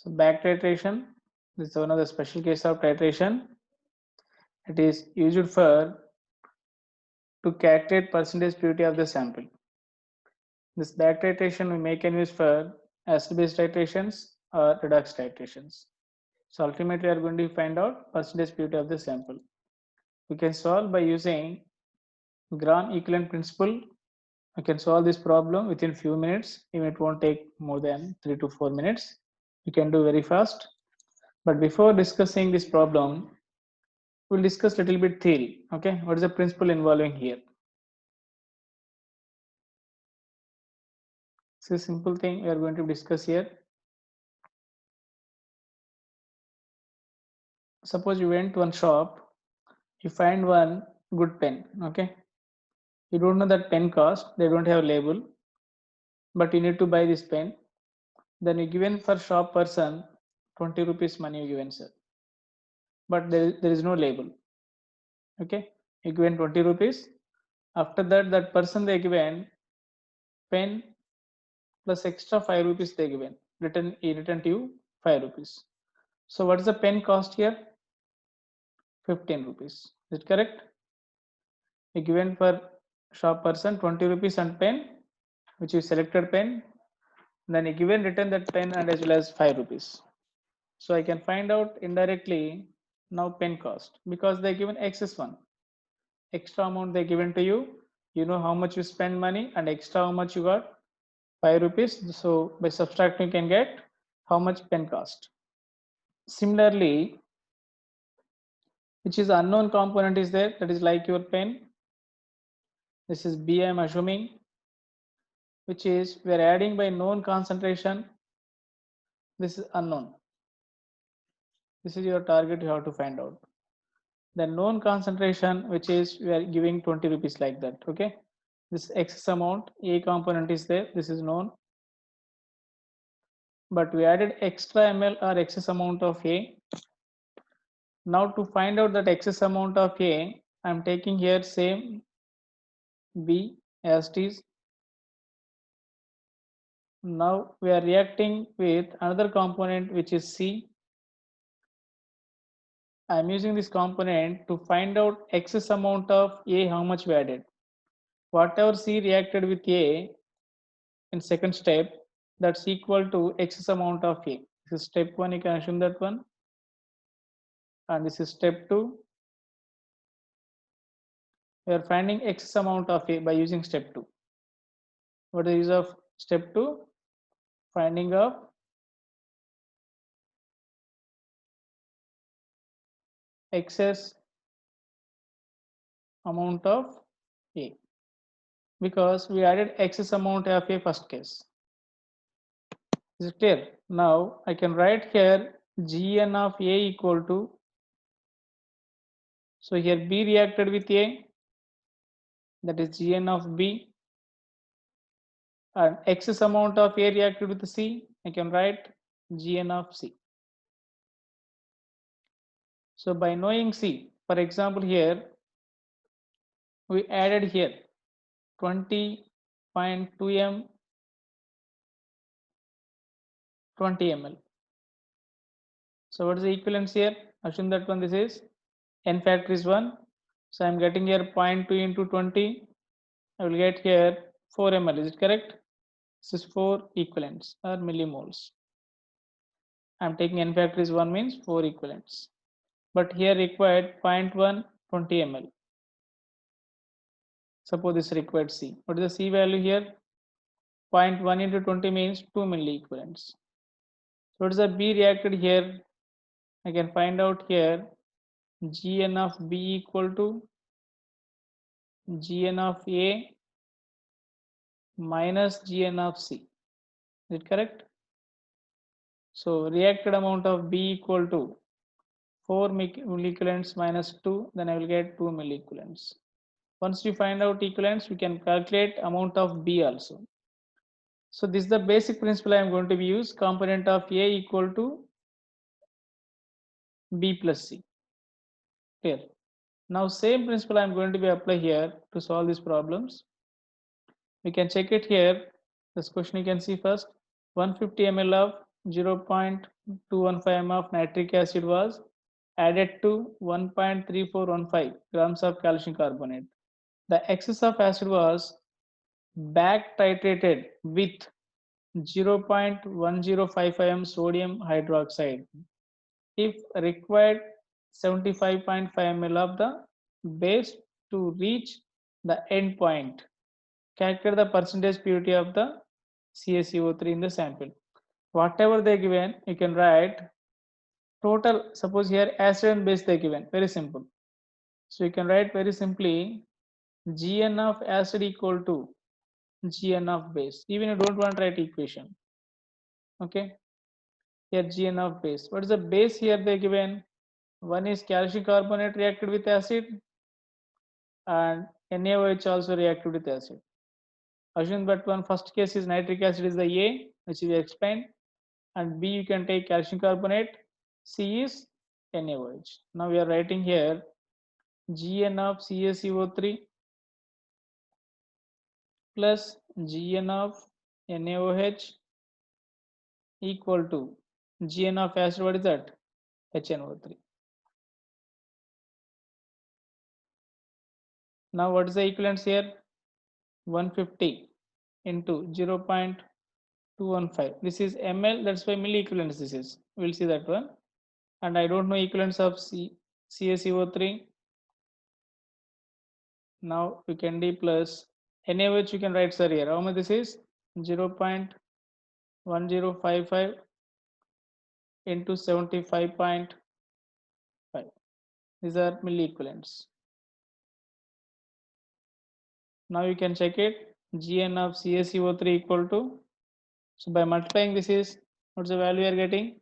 So back titration, this is one of the special case of titration. It is used for to calculate percentage purity of the sample. This back titration we may can use for acid-base titrations or redox titrations. So ultimately we are going to find out percentage purity of the sample. We can solve by using Gram equivalent principle. I can solve this problem within few minutes. Even it won't take more than 3 to 4 minutes. You can do very fast. But before discussing this problem, we'll discuss a little bit theory. Okay, what is the principle involving here? It's a simple thing we are going to discuss here. Suppose you went to one shop, you find one good pen. Okay, you don't know that pen cost, they don't have a label, but you need to buy this pen. Then you given for shop person 20 rupees money you given, sir, but there is no label. Okay, you given 20 rupees. After that, that person they given pen plus extra 5 rupees they given, he returned to you 5 rupees. So what is the pen cost here? 15 rupees. Is it correct? You given for shop person 20 rupees and pen, which is selected pen. Then you given return that pen and as well as 5 rupees. So I can find out indirectly now pen cost because they given excess one. Extra amount they given to you. You know how much you spend money and extra how much you got, 5 rupees. So by subtracting you can get how much pen cost. Similarly, which is unknown component is there, that is like your pen. This is B I am assuming, which is we are adding by known concentration. This is unknown. This is your target you have to find out. The known concentration, which is we are giving 20 rupees like that. Okay, this excess amount A component is there, this is known, but we added extra ml or excess amount of A. Now to find out that excess amount of A, I am taking here same B as it is. Now we are reacting with another component which is C. I am using this component to find out excess amount of A, how much we added. Whatever C reacted with A in second step, that's equal to excess amount of A. This is step 1, you can assume that one. And this is step 2. We are finding excess amount of A by using step 2. What is the use of step 2? Finding of excess amount of A, because we added excess amount of A first case. Is it clear? Now I can write here Gn of A equal to, so here B reacted with A, that is Gn of B, and excess amount of A reacted with C, I can write Gn of C. So by knowing C, for example here, we added here 20.2 m 20 ml. So what is the equivalence here? Assume that one, this is n factor is 1. So I'm getting here 0.2 into 20. I will get here 4 ml. Is it correct? This is 4 equivalents or millimoles. I'm taking n factor is 1 means 4 equivalents. But here required 0.1 20 ml. Suppose this required C. What is the C value here? 0.1 into 20 means 2 milli equivalents. So what is the B reacted here? I can find out here Gn of B equal to Gn of A minus Gn of C. Is it correct? So reacted amount of B equal to 4 milliequivalents minus 2, then I will get 2 milliequivalents. Once you find out equivalents, we can calculate amount of B also. So this is the basic principle I am going to be use, component of A equal to B plus C. Clear? Now same principle I am going to be apply here to solve these problems. We can check it here. This question you can see first, 150 ml of 0.215 ml of nitric acid was added to 1.3415 grams of calcium carbonate. The excess of acid was back titrated with 0.1055 m sodium hydroxide. If required, 75.5 ml of the base to reach the end point. Calculate the percentage purity of the CaCO3 in the sample. Whatever they given, you can write total. Suppose here acid and base they given. Very simple. So you can write very simply Gn of acid equal to Gn of base. Even you don't want to write equation. Okay. Here Gn of base. What is the base here they given? One is calcium carbonate reacted with acid and NaOH also reacted with acid. Assume that one first case is nitric acid is the A, which we explained, and B you can take calcium carbonate, C is NaOH. Now we are writing here Gn of CaCO3 plus Gn of NaOH equal to Gn of acid, what is that? HNO3. Now what is the equivalence here? 150 into 0.215. This is ml, that's why milli equivalence this is. We'll see that one. And I don't know equivalence of CaCO3. Now we can D plus NaOH you can write sir here. How much this is? 0.1055 into 75.5. These are milli equivalents. Now you can check it. Gn of CaCO3 equal to, so by multiplying this is, what's the value we are getting?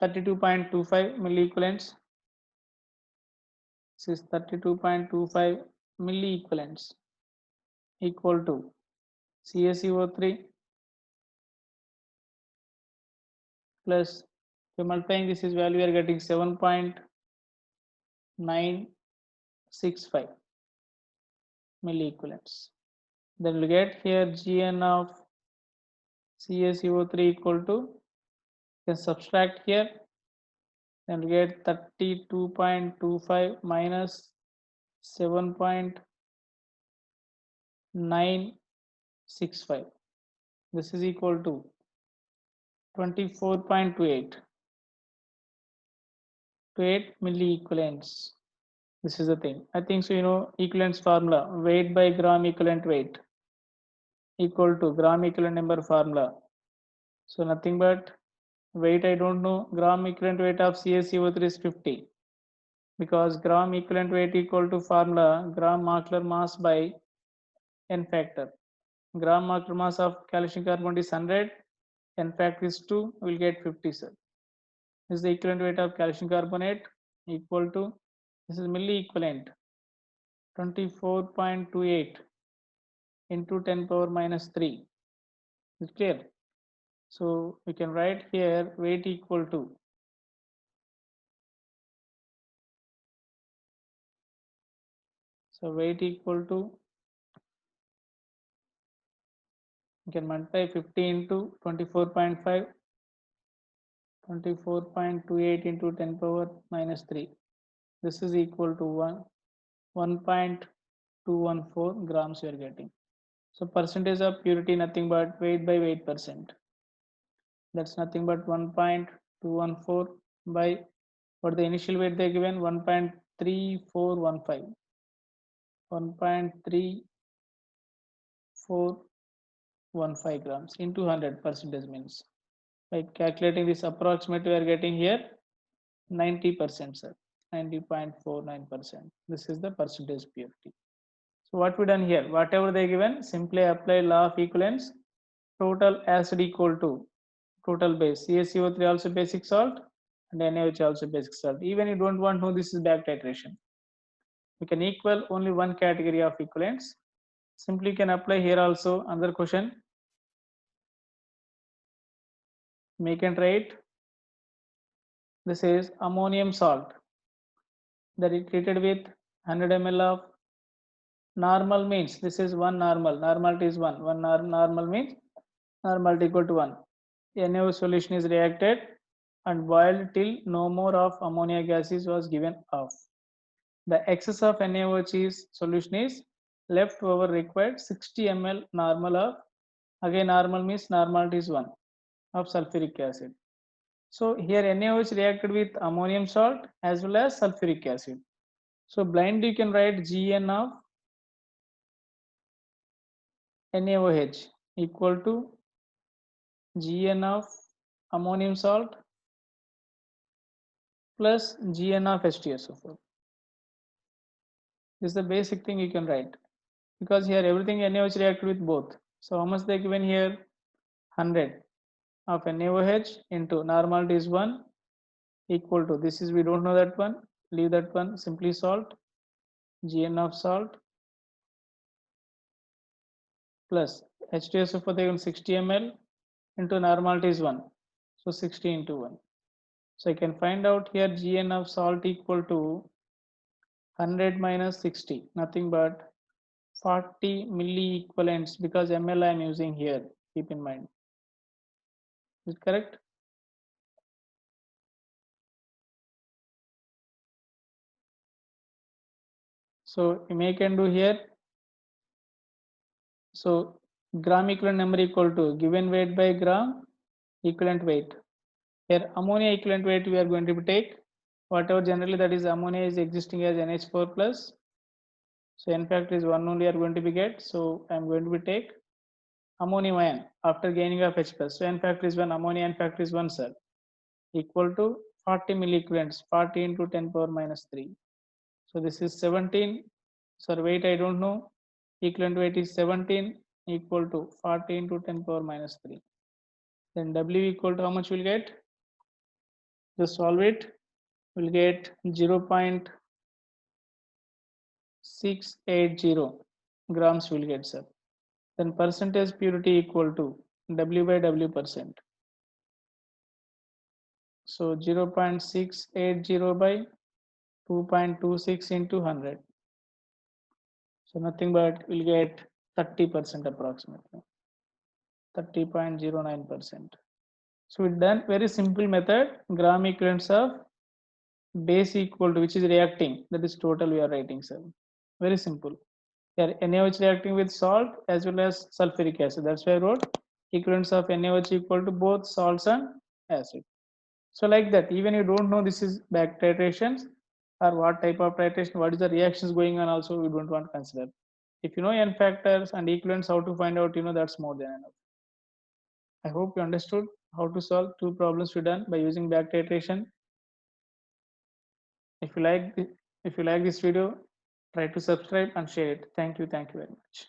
32.25 milli equivalents. This is 32.25 milli equivalents equal to CaCO3 plus, by multiplying this is value we are getting 7.965 milli equivalents. Then we'll get here Gn of CaCO3 equal to, you can subtract here, then we'll get 32.25 minus 7.965. This is equal to 24.28 milli equivalents. This is the thing. I think so. You know, equivalence formula, weight by gram equivalent weight equal to gram equivalent number formula. So nothing but weight I don't know. Gram equivalent weight of CaCO3 is 50, because gram equivalent weight equal to formula gram molecular mass by n factor. Gram molecular mass of calcium carbonate is 100, n factor is 2, we will get 50 sir. This is the equivalent weight of calcium carbonate equal to, this is milli equivalent, 24.28 into 10 power minus 3. Is clear? So we can write here weight equal to, so weight equal to, you can multiply 50 into 24.5, 24.28 into 10 power minus 3. This is equal to 1.214 grams we are getting. So percentage of purity nothing but weight by weight percent. That's nothing but 1.214 by what the initial weight they given, 1.3415. 1.3415 grams into 100 percentage means. By calculating this approximate we are getting here 90% sir, 90.49%. This is the percentage purity. So what we done here, whatever they given, simply apply law of equivalence. Total acid equal to total base. CaCO3 also basic salt and NaOH also basic salt. Even you don't want to know this is back titration. You can equal only one category of equivalents. Simply you can apply here also another question. Make and write. This is ammonium salt that is treated with 100 ml of normal means, this is one normal, normality is one normal means normality equal to 1. NaOH solution is reacted and boiled till no more of ammonia gases was given off. The excess of NaOH solution is left over required 60 ml normal of, again normal means normality is 1 of sulfuric acid. So here NaOH reacted with ammonium salt as well as sulfuric acid. So blindly you can write Gn of NaOH equal to Gn of ammonium salt plus Gn of H2SO4. This is the basic thing you can write, because here everything NaOH reacted with both. So how much they given here? 100 of NaOH into normality is 1 equal to, this is we don't know that one, leave that one, simply salt, Gn of salt plus H2SO4 they given 60 ml into normality is 1. So 60 into 1. So I can find out here Gn of salt equal to 100 minus 60, nothing but 40 milli equivalents, because ml I am using here, keep in mind. Is it correct? So you may can do here. So gram equivalent number equal to given weight by gram equivalent weight. Here ammonia equivalent weight we are going to take whatever generally that is ammonia is existing as NH4 plus. So n factor is 1 only are going to be get. So I am going to be take ammonium ion after gaining of H plus. So n factor is 1, ammonia n factor is 1 sir, equal to 40 milliequivalents, 40 into 10 power minus 3. So this is 17. So weight I don't know. Equivalent weight is 17 equal to 40 into 10 power minus 3. Then W equal to how much we'll get? Just solve it. We'll get 0.680 grams we'll get, sir. Then percentage purity equal to W by W percent. So 0.680 by 2.26 into 100. So nothing but we'll get 30% approximately. 30.09%. So we done very simple method, gram equivalents of base equal to which is reacting, that is total we are writing, sir. Very simple. Here NaOH reacting with salt as well as sulfuric acid. That's why I wrote equivalents of NaOH equal to both salts and acid. So like that, even you don't know this is back titrations or what type of titration, what is the reactions going on also we don't want to consider. If you know n factors and equivalents how to find out, that's more than enough. I hope you understood how to solve two problems we done by using back titration. If you like this video, try to subscribe and share it. Thank you very much.